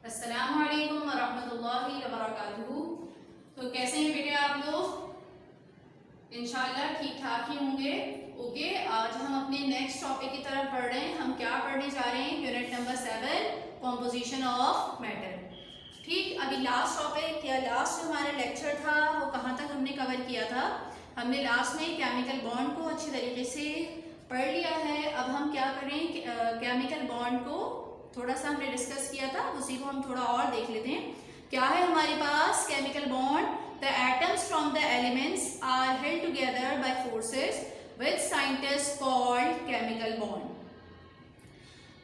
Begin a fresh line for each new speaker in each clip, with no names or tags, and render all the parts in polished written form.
अस्सलामु अलैकुम वरहमतुल्लाहि वबरकातुहू। तो कैसे हैं बेटे आप लोग? इंशाल्लाह ठीक ठाक ही होंगे। ओके, आज हम अपने नेक्स्ट टॉपिक की तरफ बढ़ रहे हैं। हम क्या पढ़ने जा रहे हैं? Unit number 7, composition of matter. ठीक, अभी लास्ट टॉपिक या लास्ट हमारा लेक्चर था वो कहाँ तक हमने कवर किया था? हमने लास्ट में केमिकल बॉन्ड को अच्छी तरीके से पढ़ लिया है। अब हम क्या करें, केमिकल बॉन्ड को थोड़ा सा हमने डिस्कस किया था, उसी को हम थोड़ा और देख लेते हैं। क्या है हमारे पास chemical bond? The atoms from the elements are held together by forces which scientist called chemical bond.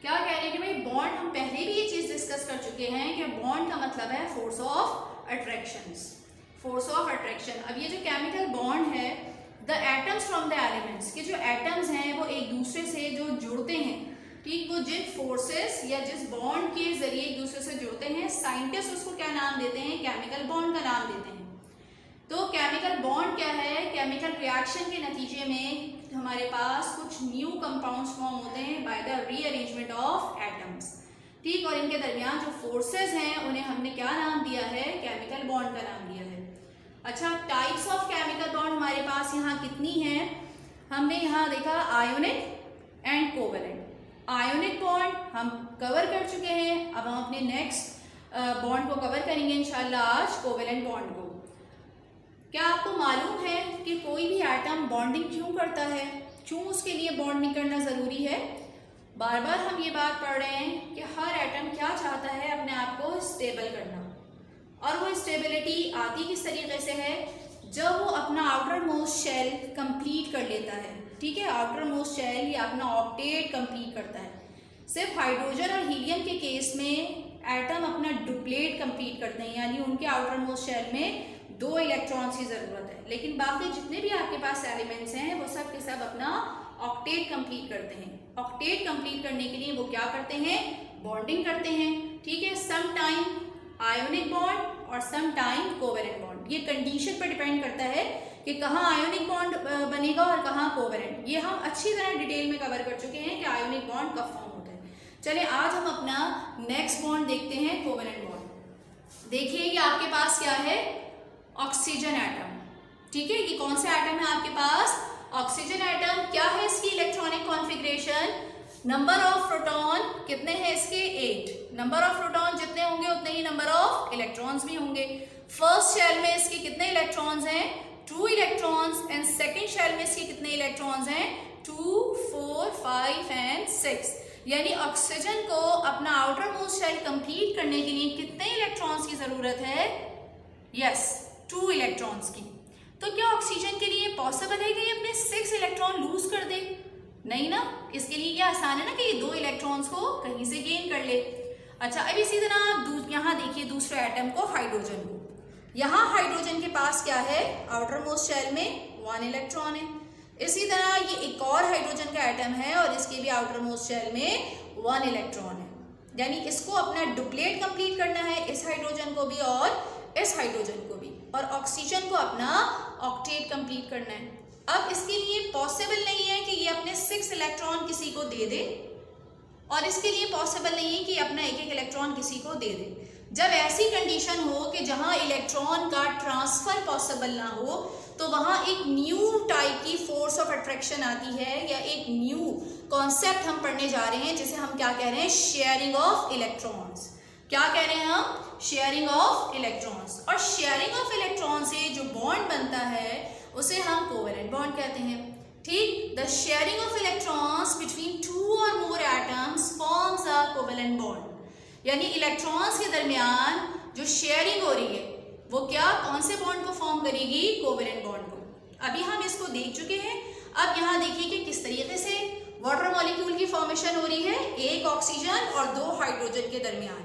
क्या कह रहे हैं कि भाई बॉन्ड, हम पहले भी ये चीज डिस्कस कर चुके हैं कि बॉन्ड का मतलब है force of attraction. Force of attraction. अब ये जो केमिकल बॉन्ड है, the atoms from the elements, के जो एटम्स हैं वो एक दूसरे से जो जुड़ते हैं, ठीक, वो जिन फोर्सेस या जिस बॉन्ड के जरिए एक दूसरे से जुड़ते हैं, साइंटिस्ट उसको क्या नाम देते हैं? केमिकल बॉन्ड का नाम देते हैं। तो केमिकल बॉन्ड क्या है? केमिकल रिएक्शन के नतीजे में हमारे पास कुछ न्यू कंपाउंड्स फॉर्म होते हैं by the rearrangement of atoms, ठीक, और इनके दरमियान जो फोर्सेस हैं उन्हें हमने क्या नाम दिया है? केमिकल बॉन्ड का नाम दिया है। अच्छा, टाइप्स ऑफ केमिकल बॉन्ड हमारे पास यहाँ कितनी हैं? हमने यहाँ देखा ionic and covalent. Ionic bond हम कवर कर चुके हैं। अब हम अपने नेक्स्ट बॉन्ड को कवर करेंगे इंशाल्लाह आज, कोवेलेंट बॉन्ड को। क्या आपको मालूम है कि कोई भी एटम बॉन्डिंग क्यों करता है? क्यों उसके लिए बॉन्डिंग करना जरूरी है? बार बार हम ये बात पढ़ रहे हैं कि हर एटम क्या चाहता है? अपने आप को स्टेबल करना। और वो स्टेबिलिटी आती किस तरीके से है? जब वो अपना आउटर मोस्ट शेल कंप्लीट कर लेता है, ठीक है, आउटर मोस्ट शेल या अपना ऑक्टेट कंप्लीट करता है। सिर्फ हाइड्रोजन और हीलियम के केस में एटम अपना डुप्लेट कंप्लीट करते हैं, यानी उनके आउटर मोस्ट शेल में 2 इलेक्ट्रॉन्स की जरूरत है। लेकिन बाकी जितने भी आपके पास एलिमेंट्स हैं वो सब के सब अपना ऑक्टेट कंप्लीट करते हैं। ऑक्टेट कंप्लीट करने के लिए वो क्या करते हैं? बॉन्डिंग करते हैं, ठीक है। सम टाइम आयोनिक बॉन्ड और सम टाइम कोवेलेंट बॉन्ड। ये कंडीशन पर डिपेंड करता है कि कहाँ आयोनिक बॉन्ड बनेगा और कहाँ कोवेलेंट। ये हम अच्छी तरह डिटेल में कवर कर चुके हैं कि आयोनिक बॉन्ड कब फॉर्म होता है। चलिए आज हम अपना नेक्स्ट बॉन्ड देखते हैं, कोवेलेंट बॉन्ड। देखिए ये आपके पास क्या है? ऑक्सीजन एटम, ठीक है। ये कौन सा एटम है आपके पास? Oxygen atom. क्या है इसकी electronic configuration? Number of proton कितने हैं इसके? 8। नंबर ऑफ प्रोटॉन जितने होंगे उतने ही नंबर ऑफ इलेक्ट्रॉन्स भी होंगे। फर्स्ट शेल में इसके कितने इलेक्ट्रॉन्स हैं? 2 इलेक्ट्रॉन्स। एंड सेकेंड शेल में इसके कितने इलेक्ट्रॉन्स हैं? 2, 4, 5 एंड 6। यानी ऑक्सीजन को अपना आउटर मोस्ट शेल कंप्लीट करने के लिए कितने इलेक्ट्रॉन्स की जरूरत है? यस, 2 इलेक्ट्रॉन्स की। तो क्या ऑक्सीजन के लिए पॉसिबल है कि ये अपने 6 इलेक्ट्रॉन लूज कर दे? नहीं ना। इसके लिए क्या आसान है ना कि ये 2 इलेक्ट्रॉन्स को कहीं से गेन कर ले। अच्छा, अब इसी तरह आप यहाँ देखिए दूसरे एटम को, हाइड्रोजन को। यहाँ हाइड्रोजन के पास क्या है? आउटर मोस्ट शेल में 1 इलेक्ट्रॉन है। इसी तरह ये एक और हाइड्रोजन का एटम है और इसके भी आउटर मोस्ट शेल में 1 इलेक्ट्रॉन है। यानी इसको अपना डुप्लेट कंप्लीट करना है, इस हाइड्रोजन को भी और इस हाइड्रोजन को भी, और ऑक्सीजन को अपना ऑक्टेट कंप्लीट करना है। अब इसके लिए पॉसिबल नहीं है कि ये अपने 6 इलेक्ट्रॉन किसी को दे दे, और इसके लिए पॉसिबल नहीं है कि अपना एक इलेक्ट्रॉन किसी को दे दे। जब ऐसी कंडीशन हो कि जहां इलेक्ट्रॉन का ट्रांसफर पॉसिबल ना हो, तो वहां एक न्यू टाइप की फोर्स ऑफ अट्रैक्शन आती है, या एक न्यू कॉन्सेप्ट हम पढ़ने जा रहे हैं जिसे हम क्या कह रहे हैं? Sharing of electrons. क्या कह रहे हैं हम? Sharing of electrons. और शेयरिंग ऑफ इलेक्ट्रॉन से जो बॉन्ड बनता है उसे हम कोवेलेंट बॉन्ड कहते हैं, ठीक। The sharing of electrons between 2 और मोर atoms forms a covalent bond. यानी इलेक्ट्रॉन्स के दरमियान जो शेयरिंग हो रही है वो क्या, कौन से बॉन्ड को फॉर्म करेगी? कोवेलेंट बॉन्ड को। अभी हम इसको देख चुके हैं। अब यहाँ देखिए कि किस तरीके से वाटर मॉलिक्यूल की फॉर्मेशन हो रही है, एक ऑक्सीजन और 2 हाइड्रोजन के दरमियान।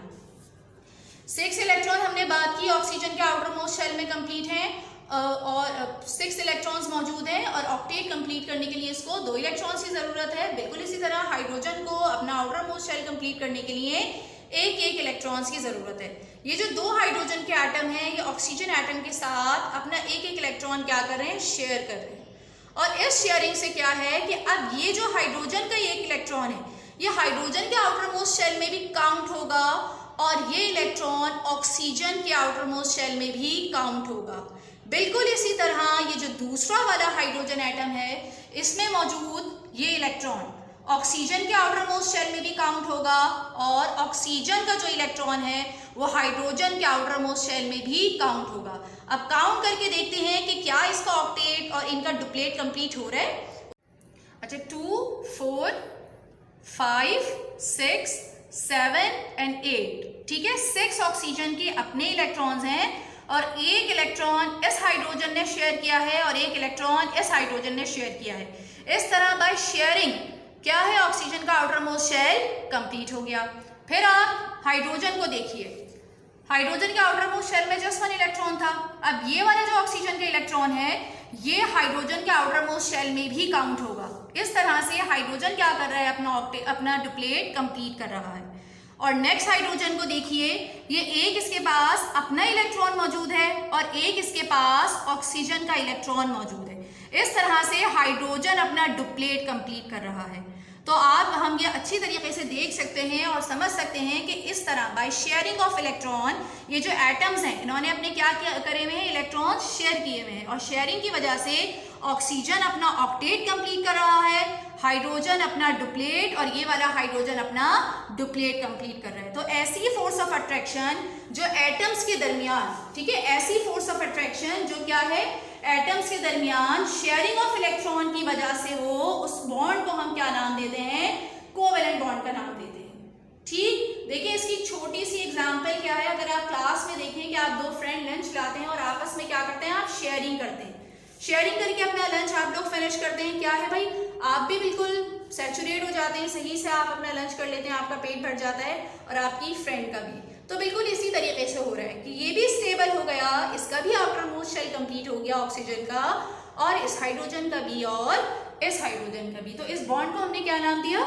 6 इलेक्ट्रॉन हमने बात की ऑक्सीजन के आउटर मोस्ट शेल में कंप्लीट हैं, और 6 इलेक्ट्रॉन्स मौजूद हैं, और ऑक्टेट कंप्लीट करने के लिए इसको 2 इलेक्ट्रॉन्स की जरूरत है। बिल्कुल इसी तरह हाइड्रोजन को अपना आउटर मोस्ट शेल कंप्लीट करने के लिए एक इलेक्ट्रॉन्स की जरूरत है। ये जो 2 हाइड्रोजन के एटम हैं ये ऑक्सीजन एटम के साथ अपना एक इलेक्ट्रॉन क्या कर रहे हैं? शेयर कर रहे हैं। और इस शेयरिंग से क्या है कि अब ये जो हाइड्रोजन का एक इलेक्ट्रॉन है ये हाइड्रोजन के आउटर मोस्ट शेल में भी काउंट होगा और ये इलेक्ट्रॉन ऑक्सीजन के आउटर मोस्ट शेल में भी काउंट होगा। बिल्कुल इसी तरह ये जो दूसरा वाला हाइड्रोजन एटम है इसमें मौजूद ये इलेक्ट्रॉन ऑक्सीजन के आउटर मोस्ट शेल में भी काउंट होगा और ऑक्सीजन का जो इलेक्ट्रॉन है वो हाइड्रोजन के आउटर मोस्ट शेल में भी काउंट होगा। अब काउंट करके देखते हैं कि क्या इसका ऑक्टेट और इनका डुप्लेट कंप्लीट हो रहा है। अच्छा 2, 4, 5, 6, 7 एंड 8, ठीक है। 6 ऑक्सीजन के अपने इलेक्ट्रॉन्स हैं और एक इलेक्ट्रॉन इस हाइड्रोजन ने शेयर किया है और एक इलेक्ट्रॉन इस हाइड्रोजन ने शेयर किया है। इस तरह बाय शेयरिंग क्या है, ऑक्सीजन का आउटर मोस्ट शेल कंप्लीट हो गया। फिर आप हाइड्रोजन को देखिए, हाइड्रोजन के आउटर मोस्ट शेल में जस्ट 1 इलेक्ट्रॉन था। अब ये वाला जो ऑक्सीजन का इलेक्ट्रॉन है ये हाइड्रोजन के आउटर मोस्ट शेल में भी काउंट होगा। इस तरह से हाइड्रोजन क्या कर रहा है, अपना डुप्लेट कंप्लीट कर रहा है। और नेक्स्ट हाइड्रोजन को देखिए, ये एक इसके पास अपना इलेक्ट्रॉन मौजूद है और एक इसके पास ऑक्सीजन का इलेक्ट्रॉन मौजूद है। इस तरह से हाइड्रोजन अपना डुप्लेट कंप्लीट कर रहा है। तो आप हम ये अच्छी तरीके से देख सकते हैं और समझ सकते हैं कि इस तरह बाय शेयरिंग ऑफ इलेक्ट्रॉन ये जो एटम्स हैं इन्होंने अपने क्या करे हुए हैं, इलेक्ट्रॉन शेयर किए हुए हैं और शेयरिंग की वजह से ऑक्सीजन अपना ऑक्टेट कंप्लीट कर रहा है, हाइड्रोजन अपना डुप्लेट और ये वाला हाइड्रोजन अपना डुप्लेट कंप्लीट कर रहा है। तो ऐसी फोर्स ऑफ अट्रैक्शन जो एटम्स के दरमियान, ठीक है, ऐसी फोर्स ऑफ अट्रैक्शन जो क्या है, एटम्स के दरमियान शेयरिंग ऑफ इलेक्ट्रॉन की वजह से हो, उस बॉन्ड को हम क्या नाम देते हैं, कोवेलेंट बॉन्ड का नाम देते हैं। ठीक, देखिए इसकी छोटी सी एग्जांपल क्या है। अगर आप क्लास में देखें कि आप 2 फ्रेंड लंच लाते हैं और आपस में क्या करते हैं, आप शेयरिंग करते हैं। शेयरिंग करके अपना लंच आप लोग फिनिश करते हैं, क्या है भाई, आप भी बिल्कुल सैचुरेट हो जाते हैं, सही से आप अपना लंच कर लेते हैं, आपका पेट भर जाता है और आपकी फ्रेंड का भी। तो बिल्कुल इसी तरीके से हो रहा है कि ये भी स्टेबल हो गया, इसका भी आउटर मोस्ट शेल कंप्लीट हो गया ऑक्सीजन का, और इस हाइड्रोजन का भी और इस हाइड्रोजन का भी। तो इस बॉन्ड को हमने क्या नाम दिया,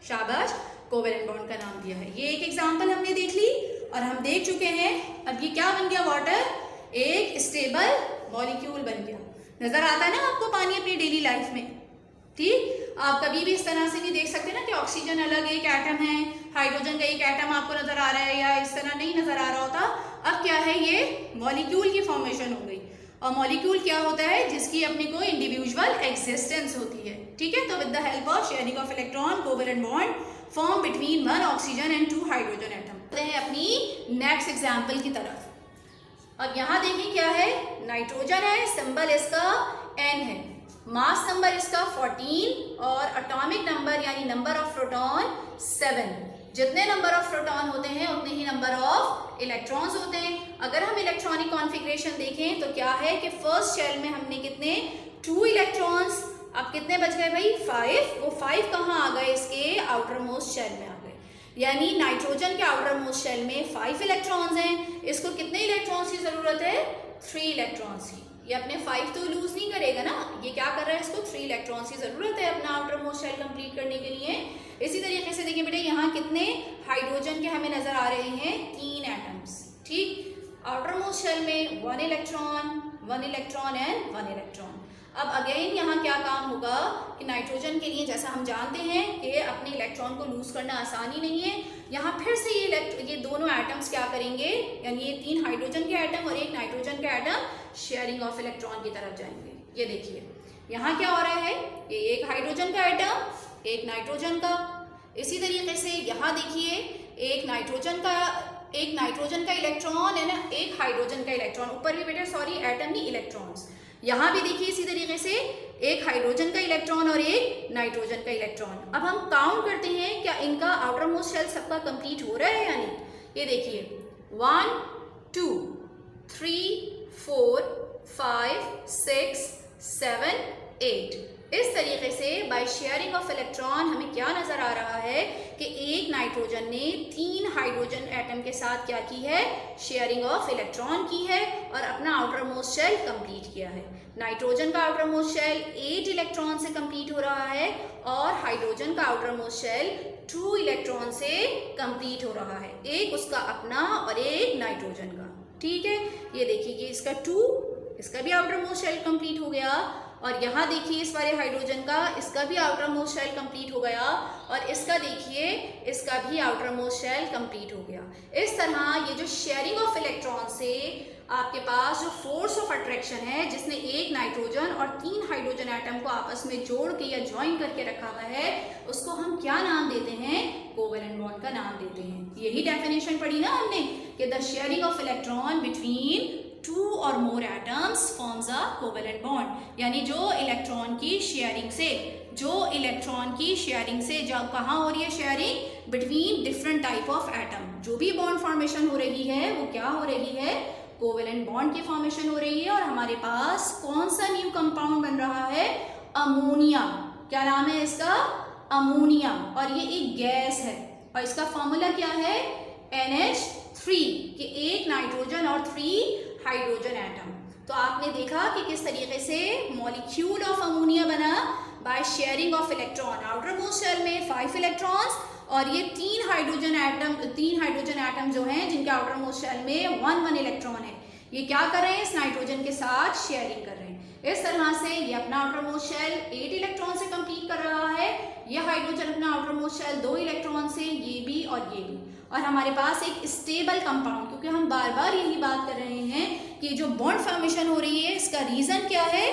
शाबाश, कोवेलेंट बॉन्ड का नाम दिया है। ये एक एग्जांपल हमने देख ली और हम देख चुके हैं। अब ये क्या बन गया, वाटर एक स्टेबल मॉलिक्यूल बन गया। नजर आता है ना आपको पानी अपनी डेली लाइफ में, ठीक। आप कभी भी इस तरह से नहीं देख सकते ना कि ऑक्सीजन अलग एक एटम है, हाइड्रोजन का एक एटम आपको नजर आ रहा है, या इस तरह नहीं नजर आ रहा होता। अब क्या है, ये मॉलिक्यूल की फॉर्मेशन हो गई। और मॉलिक्यूल क्या होता है, जिसकी अपने को इंडिविजुअल एग्जिस्टेंस होती है, ठीक है। तो with the help of sharing of electron, covalent bond form between 1 oxygen and 2 hydrogen atom. अपनी नेक्स्ट एग्जाम्पल की तरफ। अब यहाँ देखिए क्या है, नाइट्रोजन है, सिंबल इसका N है, मास नंबर इसका 14 और एटॉमिक नंबर यानी नंबर ऑफ प्रोटॉन 7। जितने नंबर ऑफ प्रोटॉन होते हैं उतने ही नंबर ऑफ इलेक्ट्रॉन्स होते हैं। अगर हम इलेक्ट्रॉनिक कॉन्फ़िगरेशन देखें तो क्या है कि फर्स्ट शेल में हमने कितने, 2 इलेक्ट्रॉन्स। अब कितने बच गए भाई, 5। वो 5 कहाँ आ गए, इसके आउटर मोस्ट शेल में आ गए। यानी नाइट्रोजन के आउटर मोस्ट शेल में 5 इलेक्ट्रॉन्स हैं। इसको कितने इलेक्ट्रॉन्स की जरूरत है, 3 इलेक्ट्रॉन्स की। ये अपने 5 तो लूज नहीं करेगा ना, ये क्या कर रहा है, इसको 3 इलेक्ट्रॉन्स की जरूरत है अपना आउटर मोस्ट शेल कंप्लीट करने के लिए। इसी तरीके से देखिए बेटे, यहाँ कितने हाइड्रोजन के हमें नजर आ रहे हैं, 3 एटम्स, ठीक। आउटर मोस्ट शेल में 1 इलेक्ट्रॉन, 1 इलेक्ट्रॉन एंड 1 इलेक्ट्रॉन। अब अगेन यहाँ क्या काम होगा कि नाइट्रोजन के लिए जैसा हम जानते हैं कि अपने इलेक्ट्रॉन को लूज करना आसानी नहीं है, यहाँ फिर से ये दोनों एटम्स क्या करेंगे, यानी ये 3 हाइड्रोजन के एटम और 1 नाइट्रोजन का एटम शेयरिंग ऑफ इलेक्ट्रॉन की तरफ जाएंगे। ये देखिए यहाँ क्या हो रहा है, ये 1 हाइड्रोजन का एटम, 1 नाइट्रोजन का। इसी तरीके से यहाँ देखिए, एक नाइट्रोजन का इलेक्ट्रॉन है ना, 1 हाइड्रोजन का इलेक्ट्रॉन। ऊपर भी बेटे सॉरी, एटम नहीं, इलेक्ट्रॉन्स। यहाँ भी देखिए इसी तरीके से 1 हाइड्रोजन का इलेक्ट्रॉन और 1 नाइट्रोजन का इलेक्ट्रॉन। अब हम काउंट करते हैं क्या इनका आउटर मोस्ट शेल सबका कंप्लीट हो रहा है या नहीं। ये देखिए 1 2 3 4 5 6 7 8। इस तरीके से बाय शेयरिंग ऑफ इलेक्ट्रॉन हमें क्या नजर आ रहा है कि एक नाइट्रोजन ने 3 हाइड्रोजन एटम के साथ क्या की है, शेयरिंग ऑफ इलेक्ट्रॉन की है और अपना आउटर मोस्ट शेल कंप्लीट किया है। नाइट्रोजन का आउटर मोस्ट शेल 8 इलेक्ट्रॉन से कंप्लीट हो रहा है और हाइड्रोजन का आउटर मोस्ट शेल 2 इलेक्ट्रॉन से कंप्लीट हो रहा है, एक उसका अपना और एक नाइट्रोजन का, ठीक है। ये देखिए इसका 2, इसका भी आउटर मोस्ट शेल कंप्लीट हो गया और यहाँ देखिए इस वाले हाइड्रोजन का, इसका भी आउटर मोस्ट शेल कंप्लीट हो गया, और इसका देखिए इसका भी आउटर मोस्ट शेल कंप्लीट हो गया। इस तरह ये जो शेयरिंग ऑफ इलेक्ट्रॉन से आपके पास जो फोर्स ऑफ अट्रैक्शन है, जिसने एक नाइट्रोजन और 3 हाइड्रोजन एटम को आपस में जोड़ के या ज्वाइन करके रखा हुआ है, उसको हम क्या नाम देते हैं? कोवेलेंट बॉन्ड का नाम देते हैं। यही डेफिनेशन पढ़ी ना हमने कि the sharing of electron between 2 और मोर atoms forms a covalent bond, यानी जो इलेक्ट्रॉन की शेयरिंग से जो कहाँ हो रही है sharing? Between different type of atom. जो भी बॉन्ड फॉर्मेशन हो रही है वो क्या हो रही है? कोवेलेंट बॉन्ड की फॉर्मेशन हो रही है। और हमारे पास कौन सा न्यू कंपाउंड बन रहा है? अमोनिया। क्या नाम है इसका? अमोनिया। और ये एक गैस है और इसका फॉर्मूला क्या है? NH3, कि एक नाइट्रोजन और 3 हाइड्रोजन एटम। तो आपने देखा कि किस तरीके से मॉलिक्यूल ऑफ अमोनिया बना by sharing of electron. Outer most shell में 5 इलेक्ट्रॉन्स और ये 3 हाइड्रोजन एटम जो हैं जिनके आउटर मोस्ट शेल में 1 इलेक्ट्रॉन है, ये क्या कर रहे हैं? इस नाइट्रोजन के साथ शेयरिंग कर रहे हैं। इस तरह से ये अपना आउटर मोस्ट शेल 8 इलेक्ट्रॉन से कंप्लीट कर रहा है, ये हाइड्रोजन अपना आउटर मोस्ट शेल 2 इलेक्ट्रॉन से, ये भी और ये भी। और हमारे पास एक स्टेबल कंपाउंड, क्योंकि हम बार बार यही बात कर रहे हैं कि जो बॉन्ड फॉर्मेशन हो रही है इसका रीजन क्या है?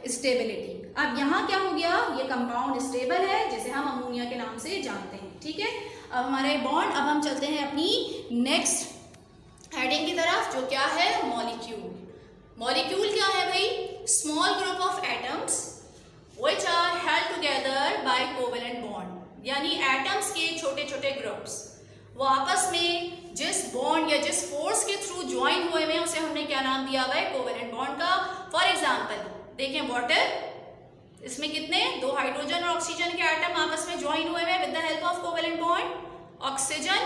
स्टेबिलिटी। अब यहाँ क्या हो गया? ये कंपाउंड स्टेबल है, जिसे हम अमोनिया के नाम से जानते हैं। ठीक है, अब हमारे बॉन्ड, अब हम चलते हैं अपनी नेक्स्ट हेडिंग की तरफ, जो क्या है? मॉलिक्यूल। मॉलिक्यूल क्या है भाई? Small group of atoms which are held together by covalent bond, यानी एटम्स के छोटे छोटे ग्रुप्स वो आपस में जिस बॉन्ड या जिस फोर्स के थ्रू ज्वाइन हुए हैं उसे हमने क्या नाम दिया हुआ है? कोवेलेंट बॉन्ड का। फॉर एग्जाम्पल देखें वाटर, इसमें कितने? 2 हाइड्रोजन और ऑक्सीजन के एटम आपस में ज्वाइन हुए हैं with the help of covalent bond. Oxygen,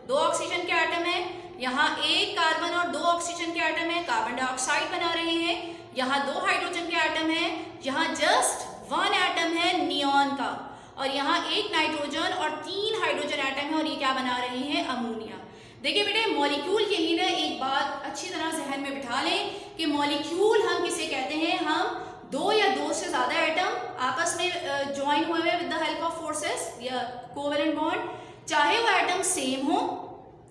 2 oxygen के एटम है, यहाँ 1 कार्बन और 2 ऑक्सीजन के एटम है, कार्बन डाइऑक्साइड बना रहे हैं। यहाँ 2 हाइड्रोजन के एटम है, यहाँ जस्ट 1 एटम है नियॉन का, और यहाँ 1 नाइट्रोजन और 3 हाइड्रोजन एटम है, और ये क्या बना रहे हैं? अमोनिया। देखिए बेटे, मॉलिक्यूल के लिए ना एक बात अच्छी तरह जहन में बिठा लें कि मॉलिक्यूल हम किसे कहते हैं? हम 2 या 2 से ज़्यादा एटम आपस में ज्वाइन हुए हैं with the help of forces या कोवेलेंट बॉन्ड, चाहे वो एटम सेम हो,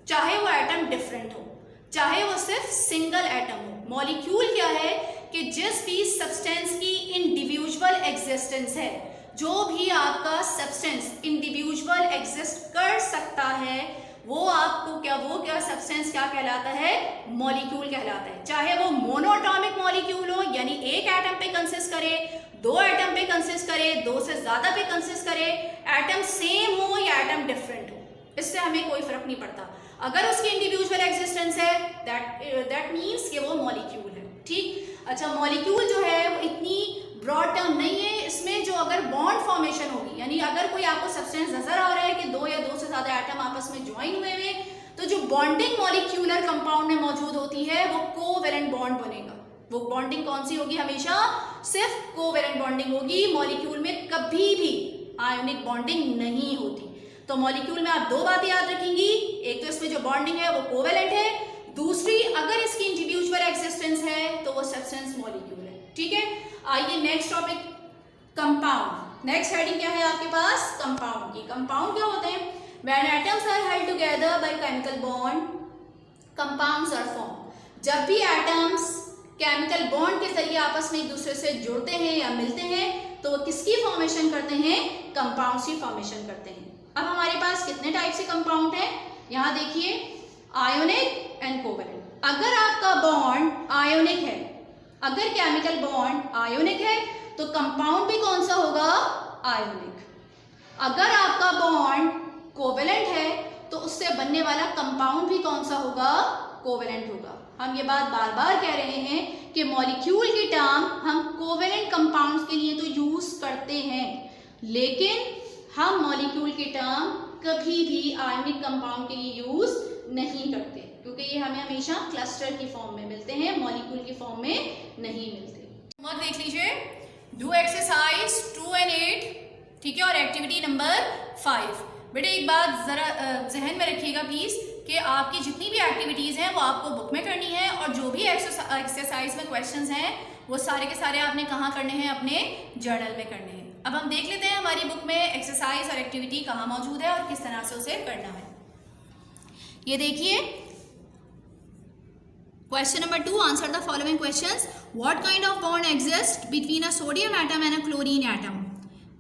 चाहे वो एटम डिफरेंट हो, चाहे वो सिर्फ सिंगल एटम हो। मॉलिक्यूल क्या है? कि जिस भी सब्सटेंस की इंडिविजुअल एग्जिस्टेंस है, जो भी आपका सब्सटेंस इंडिविजुअल एग्जिस्ट कर सकता है, वो आपको क्या सब्सटेंस क्या कहलाता है? मॉलिक्यूल कहलाता है। चाहे वो मोनोएटॉमिक मॉलिक्यूल हो, यानी एक एटम पे कंसिस्ट करे, 2 एटम पे कंसिस्ट करे, 2 से ज्यादा पे कंसिस्ट करे, एटम सेम हो या एटम डिफरेंट हो, इससे हमें कोई फर्क नहीं पड़ता। अगर उसकी इंडिविजुअल एग्जिस्टेंस है दैट मीन्स कि वो मॉलिक्यूल है। ठीक, अच्छा, मॉलिक्यूल जो है वो इतनी ब्रॉड टर्म नहीं है, इसमें जो अगर बॉन्ड फॉर्मेशन होगी, यानी अगर कोई आपको सब्सटेंस नजर आ रहा है कि 2 या 2 से ज्यादा एटम आपस में ज्वाइन हुए हुए, तो जो बॉन्डिंग मॉलिक्यूलर कंपाउंड में मौजूद होती है वो कोवेलेंट बॉन्ड बनेगा। वो बॉन्डिंग कौन सी होगी? हमेशा सिर्फ कोवेलेंट बॉन्डिंग होगी। मॉलिक्यूल में कभी भी आयोनिक बॉन्डिंग नहीं होती। तो मॉलिक्यूल में आप 2 बातें याद रखेंगी, एक तो इसमें जो बॉन्डिंग है वो कोवेलेंट है, दूसरी अगर इसकी इंडिविजुअल एक्सिस्टेंस है तो वो सब्सटेंस मॉलिक्यूल है। ठीक है, आइए next topic, compound. Next heading क्या है आपके पास? कंपाउंड की। कंपाउंड क्या होते हैं? When atoms are held together by chemical bond, compounds are form. जब भी एटम्स केमिकल बॉन्ड के जरिए आपस में एक दूसरे से जुड़ते हैं या मिलते हैं तो वो किसकी फॉर्मेशन करते हैं? कंपाउंड्स की फॉर्मेशन करते हैं। अब हमारे पास कितने टाइप से कंपाउंड है? यहाँ देखिए, आयोनिक एंड कोवेलेंट। अगर आपका बॉन्ड आयोनिक है, अगर केमिकल बॉन्ड आयोनिक है तो कंपाउंड भी कौन सा होगा? आयोनिक। अगर आपका बॉन्ड कोवेलेंट है तो उससे बनने वाला कंपाउंड भी कौन सा होगा? कोवेलेंट होगा। हम ये बात बार बार कह रहे हैं कि मॉलिक्यूल की टर्म हम कोवेलेंट कंपाउंड्स के लिए तो यूज करते हैं, लेकिन हम मॉलिक्यूल की टर्म कभी भी आयोनिक कंपाउंड के लिए यूज नहीं करते, क्योंकि ये हमें हमेशा क्लस्टर की फॉर्म में मिलते हैं, मॉलिक्यूल की फॉर्म में नहीं मिलते। मत देख लीजिए, डू एक्सरसाइज 2 and 8, ठीक है, और एक्टिविटी नंबर 5। बेटे एक बात जरा जहन में रखिएगा प्लीज कि आपकी जितनी भी एक्टिविटीज़ हैं वो आपको बुक में करनी है, और जो भी एक्सरसाइज में क्वेश्चंस हैं वो सारे के सारे आपने कहाँ करने हैं, अपने जर्नल में करने हैं। अब हम देख लेते हैं हमारी बुक में एक्सरसाइज और एक्टिविटी कहाँ मौजूद है और किस तरह से उसे करना है। ये देखिए, question number 2, answer the following questions. What kind of bond exist between a sodium atom and a chlorine atom.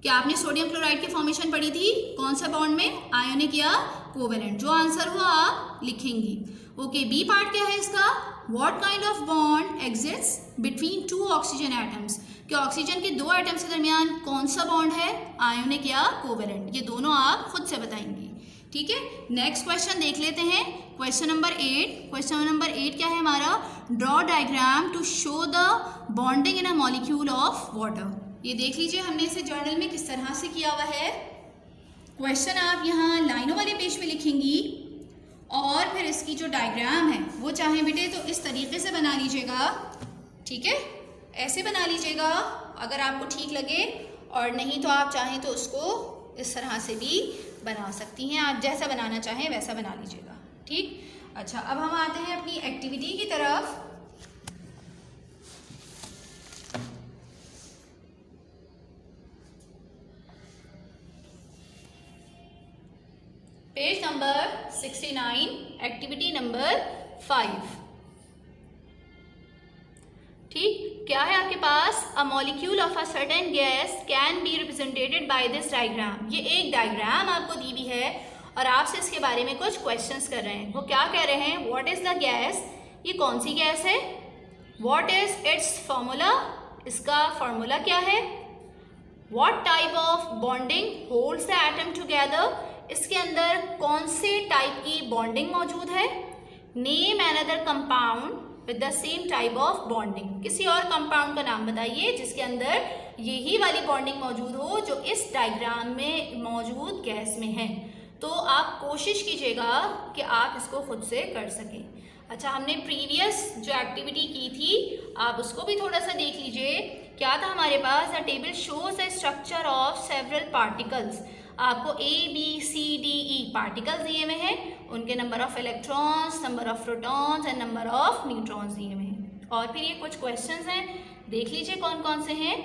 क्या आपने सोडियम क्लोराइड की फॉर्मेशन पढ़ी थी? कौन सा बॉन्ड में? आयोनिक या कोवेलेंट। जो आंसर हुआ आप लिखेंगी। ओके, बी पार्ट क्या है इसका? What kind of bond exist between two oxygen atoms. कि ऑक्सीजन के दो एटम्स के दरमियान कौन सा बॉन्ड है, आयोनिक या कोवेलेंट। ये दोनों आप खुद से बताएंगी, ठीक है। नेक्स्ट क्वेश्चन देख लेते हैं, क्वेश्चन नंबर 8। क्वेश्चन नंबर 8 क्या है हमारा? Draw diagram to show the bonding in a molecule of water. ये देख लीजिए हमने इसे जर्नल में किस तरह से किया हुआ है। क्वेश्चन आप यहाँ लाइनों वाले पेज पे लिखेंगी और फिर इसकी जो डायग्राम है वो चाहे बेटे तो इस तरीके से बना लीजिएगा, ठीक है, ऐसे बना लीजिएगा अगर आपको ठीक लगे, और नहीं तो आप चाहें तो उसको इस तरह से भी बना सकती हैं। आप जैसा बनाना चाहें वैसा बना लीजिएगा, ठीक। अच्छा, अब हम आते हैं अपनी एक्टिविटी की तरफ। पेज नंबर 69, एक्टिविटी नंबर 5, ठीक। क्या है आपके पास? A molecule of a certain gas can be represented by this diagram. ये एक डायग्राम आपको दी हुई है और आपसे इसके बारे में कुछ क्वेश्चंस कर रहे हैं। वो क्या कह रहे हैं? व्हाट इज द गैस, ये कौन सी गैस है? व्हाट इज इट्स फॉर्मूला, इसका फॉर्मूला क्या है? What type of bonding holds the atom together, इसके अंदर कौन से टाइप की बॉन्डिंग मौजूद है? Name another compound with the same type of bonding, किसी और कंपाउंड का नाम बताइए जिसके अंदर यही वाली बॉन्डिंग मौजूद हो जो इस डायग्राम में मौजूद गैस में है। तो आप कोशिश कीजिएगा कि आप इसको खुद से कर सकें। अच्छा, हमने प्रीवियस जो एक्टिविटी की थी आप उसको भी थोड़ा सा देख लीजिए। क्या था हमारे पास? The table shows the structure of several particles. आपको A, B, C, D, E particles दिए हुए हैं, उनके number of electrons, number of protons and number of neutrons दिए हुए हैं। और फिर ये कुछ क्वेश्चंस हैं, देख लीजिए कौन कौन से हैं।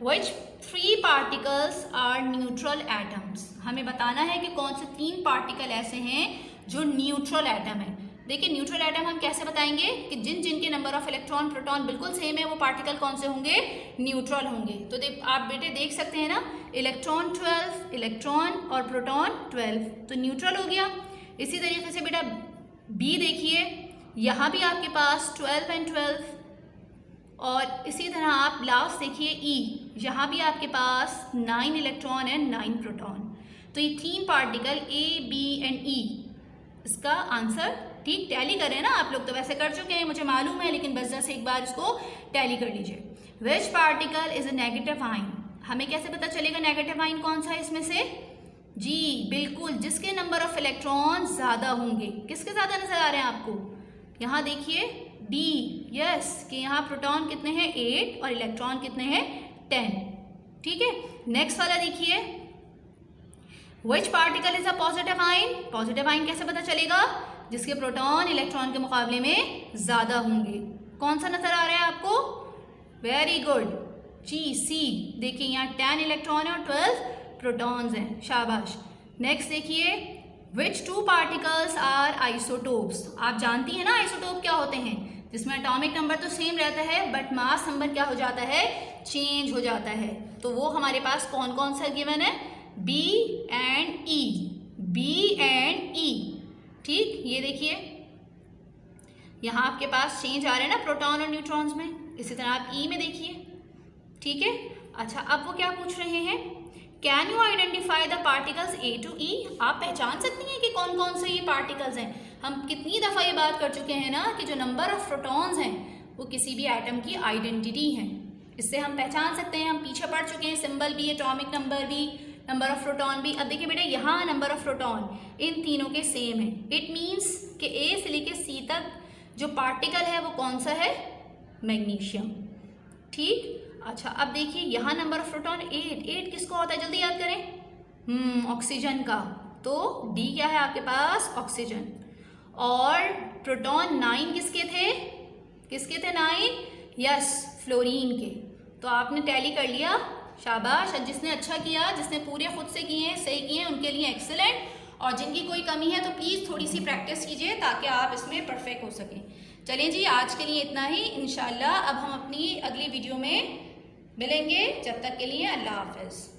Which 3 particles are neutral atoms? हमें बताना है कि कौन से 3 पार्टिकल ऐसे हैं जो न्यूट्रल एटम है। देखिए, न्यूट्रल एटम हम कैसे बताएंगे कि जिनके नंबर ऑफ इलेक्ट्रॉन प्रोटॉन बिल्कुल सेम है वो पार्टिकल कौन से होंगे? न्यूट्रल होंगे। तो आप बेटे देख सकते हैं ना, इलेक्ट्रॉन 12, इलेक्ट्रॉन और प्रोटॉन 12, तो न्यूट्रल हो गया। इसी तरीके से बेटा बी देखिए, यहाँ भी आपके पास 12 एंड 12, और इसी तरह आप लास्ट देखिए ई, यहाँ भी आपके पास 9 इलेक्ट्रॉन एंड 9 प्रोटॉन। तो ये 3 पार्टिकल ए, बी एंड ई, इसका आंसर, ठीक। टैली करें ना आप लोग, तो वैसे कर चुके हैं मुझे मालूम है, लेकिन बस जैसे एक बार इसको टैली कर लीजिए। Which particle is a negative ion, हमें कैसे पता चलेगा नेगेटिव आयन कौन सा है इसमें से? जी बिल्कुल, जिसके नंबर ऑफ इलेक्ट्रॉन ज़्यादा होंगे। किसके ज़्यादा नजर आ रहे हैं आपको? यहाँ देखिए डी, यस, कि यहाँ प्रोटॉन कितने हैं? 8 और इलेक्ट्रॉन कितने हैं? 10, ठीक है। नेक्स्ट वाला देखिए, which particle is a positive ion. Positive ion कैसे पता चलेगा? जिसके प्रोटॉन इलेक्ट्रॉन के मुकाबले में ज़्यादा होंगे। कौन सा नजर आ रहा है आपको? वेरी गुड, जी सी। देखिए यहाँ 10 इलेक्ट्रॉन है और 12 प्रोटॉन्स हैं, शाबाश। नेक्स्ट देखिए, विच 2 पार्टिकल्स आर आइसोटोप्स। आप जानती हैं ना आइसोटोप क्या होते हैं? जिसमें एटॉमिक नंबर तो सेम रहता है बट मास नंबर क्या हो जाता है? चेंज हो जाता है। तो वो हमारे पास कौन कौन सा गिवन है? B and E, B and E, ठीक। ये देखिए यहाँ आपके पास चेंज आ रहे हैं ना प्रोटॉन और न्यूट्रॉन्स में, इसी तरह आप ई में देखिए, ठीक है। अच्छा, अब वो क्या पूछ रहे हैं? Can you identify the particles A to E. आप पहचान सकती हैं कि कौन कौन से ये पार्टिकल्स हैं? हम कितनी दफ़ा ये बात कर चुके हैं ना कि जो नंबर ऑफ प्रोटॉन्स हैं वो किसी भी एटम की आइडेंटिटी है, इससे हम पहचान सकते हैं। हम पीछे पढ़ चुके हैं, सिंबल भी, एटॉमिक नंबर भी, नंबर ऑफ प्रोटॉन भी। अब देखिए बेटा, यहाँ नंबर ऑफ प्रोटॉन इन तीनों के सेम है। इट मीन्स कि ए से लेके सी तक जो पार्टिकल है वो कौन सा है? मैग्नीशियम, ठीक। अच्छा, अब देखिए यहाँ नंबर ऑफ प्रोटॉन 8, 8 किसको होता है? जल्दी याद करें। ऑक्सीजन का। तो डी क्या है आपके पास? ऑक्सीजन। और प्रोटॉन 9 किसके थे? 9? यस, फ्लोरीन के। तो आपने टैली कर लिया, शाबाश। जिसने अच्छा किया, जिसने पूरे खुद से किए हैं, सही किए हैं, उनके लिए एक्सेलेंट। और जिनकी कोई कमी है तो प्लीज़ थोड़ी सी प्रैक्टिस कीजिए ताकि आप इसमें परफेक्ट हो सकें। चलिए जी, आज के लिए इतना ही। इंशाल्लाह अब हम अपनी अगली वीडियो में मिलेंगे। जब तक के लिए अल्लाह हाफ़िज़।